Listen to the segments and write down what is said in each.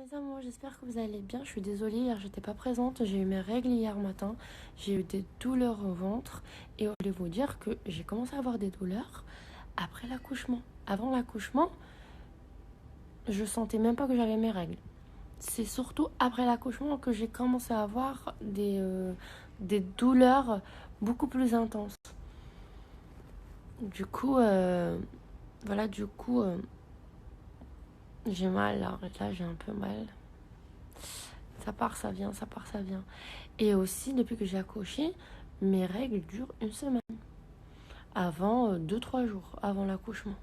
Mes amours, j'espère que vous allez bien. Je suis désolée, hier j'étais pas présente. J'ai eu mes règles hier matin. J'ai eu des douleurs au ventre. Et je voulais vous dire que j'ai commencé à avoir des douleurs après l'accouchement. Avant l'accouchement, je sentais même pas que j'avais mes règles. C'est surtout après l'accouchement que j'ai commencé à avoir des douleurs beaucoup plus intenses. Du coup, voilà, j'ai mal là. Là, j'ai un peu mal. Ça part, ça vient, ça part, ça vient. Et aussi, depuis que j'ai accouché, mes règles durent une semaine. Avant 2-3 jours, avant l'accouchement.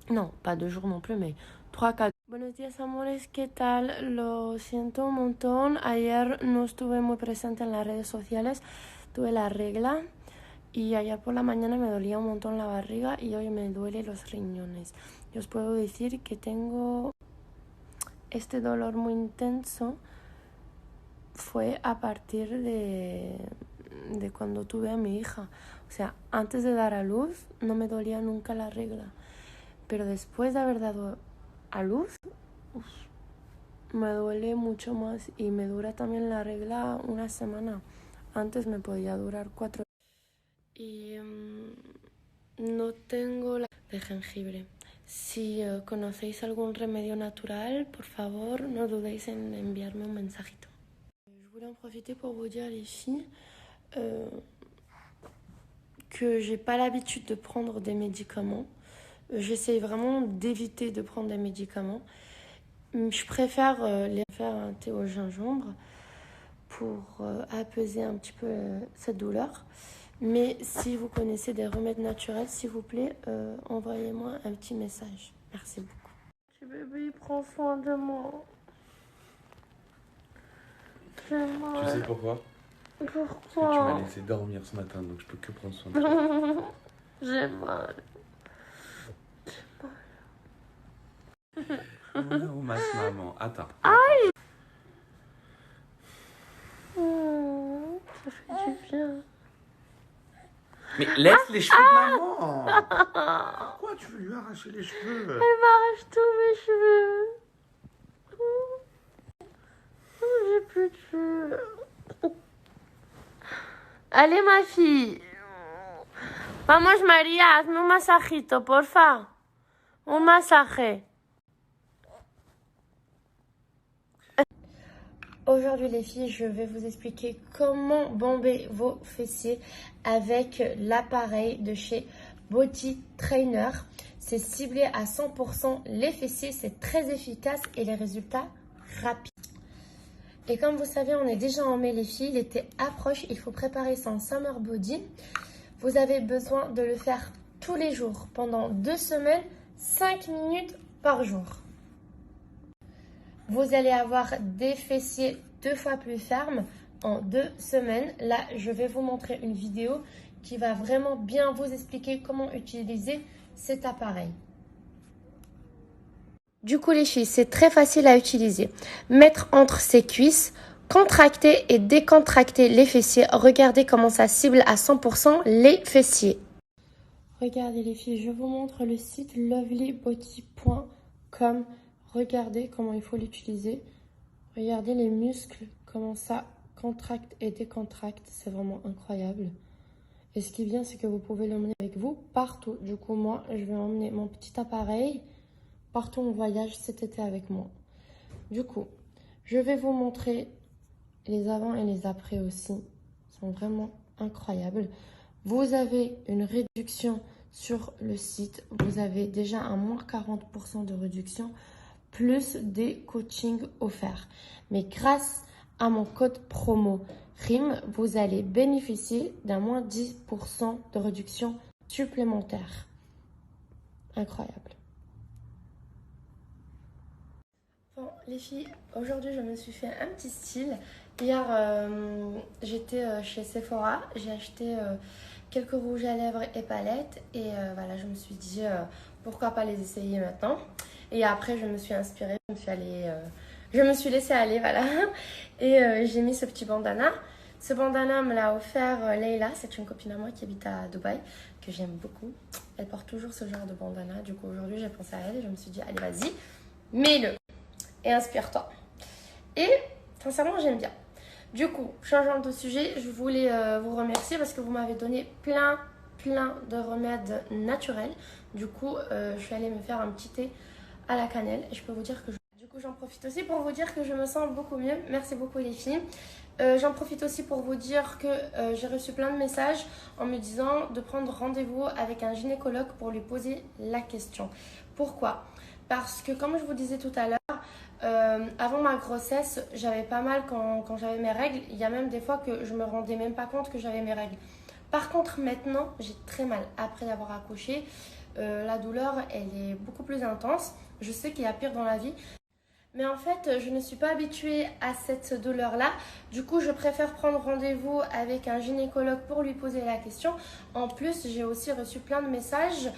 No, pas 2 jours non plus, mais 3-4. Buenos días, amores, ¿qué tal? Lo siento un montón. Ayer no estuve muy presente en las redes sociales. Tuve la regla y ayer por la mañana me dolía un montón la barriga y hoy me duele los riñones. Y os puedo decir que tengo este dolor muy intenso. Fue a partir de cuando tuve a mi hija. O sea, antes de dar a luz no me dolía nunca la regla. Pero después de haber dado a luz, me duele mucho más y me dura también la regla una semana. Antes me podía durar 4. Y no tengo la de jengibre. Si conocéis algún remedio natural, por favor, no dudéis en enviarme un mensajito. Je voulais en profiter pour vous dire, les filles, que j'ai pas l'habitude de prendre des médicaments. J'essaye vraiment d'éviter de prendre des médicaments. Je préfère les faire un thé au gingembre pour apaiser un petit peu cette douleur. Mais si vous connaissez des remèdes naturels, s'il vous plaît, envoyez-moi un petit message. Merci beaucoup. Petit bébé, prends soin de moi. Tu sais pourquoi? Pourquoi? Parce que tu m'as laissé dormir ce matin, donc je peux que prendre soin de toi. J'ai mal. Non, maman. Attends. Aïe! Ça fait du bien. Mais laisse les cheveux de maman. Pourquoi tu veux lui arracher les cheveux? Elle m'arrache tous mes cheveux. J'ai plus de cheveux. Allez, ma fille. Vamos, María, hazme un masajito, porfa. Un masaje. Aujourd'hui, les filles, je vais vous expliquer comment bomber vos fessiers avec l'appareil de chez Body Trainer. C'est ciblé à 100% les fessiers, c'est très efficace et les résultats rapides. Et comme vous savez, on est déjà en mai, les filles, l'été approche, il faut préparer son summer body. Vous avez besoin de le faire tous les jours, pendant 2 semaines, 5 minutes par jour. Vous allez avoir des fessiers 2 fois plus fermes en 2 semaines. Là, je vais vous montrer une vidéo qui va vraiment bien vous expliquer comment utiliser cet appareil. Du coup, les filles, c'est très facile à utiliser. Mettre entre ses cuisses, contracter et décontracter les fessiers. Regardez comment ça cible à 100% les fessiers. Regardez les filles, je vous montre le site lovelybody.com. Regardez comment il faut l'utiliser. Regardez les muscles, comment ça contracte et décontracte. C'est vraiment incroyable. Et ce qui est bien, c'est que vous pouvez l'emmener avec vous partout. Du coup, moi, je vais emmener mon petit appareil partout où on voyage cet été avec moi. Du coup, je vais vous montrer les avant et les après aussi. Ils sont vraiment incroyables. Vous avez une réduction sur le site. Vous avez déjà un moins 40% de réduction, plus des coachings offerts. Mais grâce à mon code promo RIM, vous allez bénéficier d'un moins 10% de réduction supplémentaire. Incroyable. Bon, les filles, aujourd'hui je me suis fait un petit style. Hier j'étais chez Sephora, j'ai acheté quelques rouges à lèvres et palettes et voilà, je me suis dit pourquoi pas les essayer maintenant. Et après je me suis inspirée, je me suis laissée aller, voilà. Et j'ai mis ce petit bandana. Ce bandana me l'a offert Leila, c'est une copine à moi qui habite à Dubaï, que j'aime beaucoup. Elle porte toujours ce genre de bandana, du coup aujourd'hui j'ai pensé à elle et je me suis dit allez vas-y, mets-le et inspire-toi. Et sincèrement, j'aime bien. Du coup, changeant de sujet, je voulais vous remercier parce que vous m'avez donné plein de remèdes naturels. Du coup, je suis allée me faire un petit thé à la cannelle et je peux vous dire que du coup, j'en profite aussi pour vous dire que je me sens beaucoup mieux. Merci beaucoup les filles. J'en profite aussi pour vous dire que j'ai reçu plein de messages en me disant de prendre rendez-vous avec un gynécologue pour lui poser la question. Pourquoi? Parce que comme je vous disais tout à l'heure, avant ma grossesse, j'avais pas mal quand j'avais mes règles. Il y a même des fois que je me rendais même pas compte que j'avais mes règles. Par contre, maintenant, j'ai très mal. Après avoir accouché, la douleur, elle est beaucoup plus intense. Je sais qu'il y a pire dans la vie. Mais en fait, je ne suis pas habituée à cette douleur-là. Du coup, je préfère prendre rendez-vous avec un gynécologue pour lui poser la question. En plus, j'ai aussi reçu plein de messages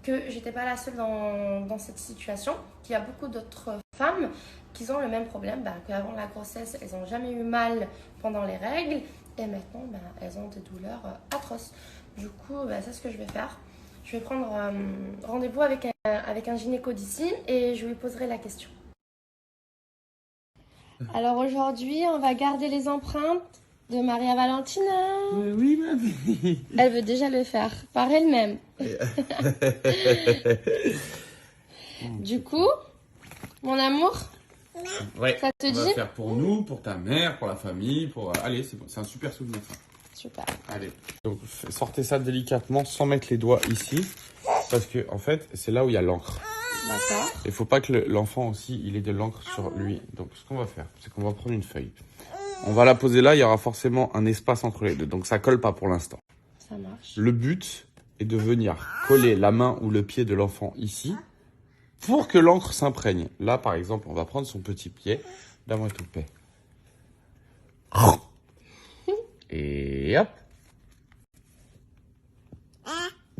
que j'étais pas la seule dans cette situation, qu'il y a beaucoup d'autres femmes qui ont le même problème, qu'avant la grossesse, elles n'ont jamais eu mal pendant les règles et maintenant, elles ont des douleurs atroces. Du coup, c'est ce que je vais faire. Je vais prendre rendez-vous avec un gynéco d'ici et je lui poserai la question. Alors aujourd'hui, on va garder les empreintes de Maria Valentina. Oui, ma vie. Elle veut déjà le faire par elle-même. Du coup, mon amour, Ouais, ça te on va dit? faire pour nous, pour ta mère, pour la famille, pour... Allez, c'est bon, c'est un super souvenir. Ça. Super. Allez. Donc, sortez ça délicatement sans mettre les doigts ici. Parce que, en fait, c'est là où il y a l'encre. D'accord. Il faut pas que l'enfant aussi, il ait de l'encre sur lui. Donc, ce qu'on va faire, c'est qu'on va prendre une feuille. On va la poser là, il y aura forcément un espace entre les deux. Donc, ça colle pas pour l'instant. Ça marche. Le but est de venir coller la main ou le pied de l'enfant ici pour que l'encre s'imprègne. Là, par exemple, on va prendre son petit pied. Donne-moi tout paix. Et hop.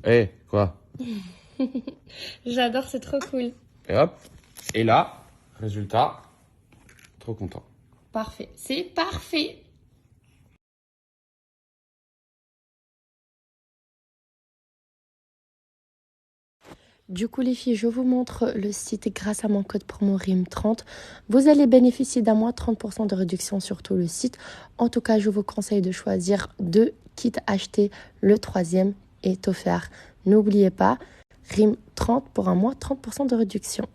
Eh, quoi? J'adore, c'est trop cool. Et hop. Et là, résultat, trop content. Parfait. C'est parfait. Du coup les filles, je vous montre le site et grâce à mon code promo RIM30. Vous allez bénéficier d'un mois 30% de réduction sur tout le site. En tout cas, je vous conseille de choisir 2 kits achetés. Le 3e est offert. N'oubliez pas, RIM30 pour un mois 30% de réduction.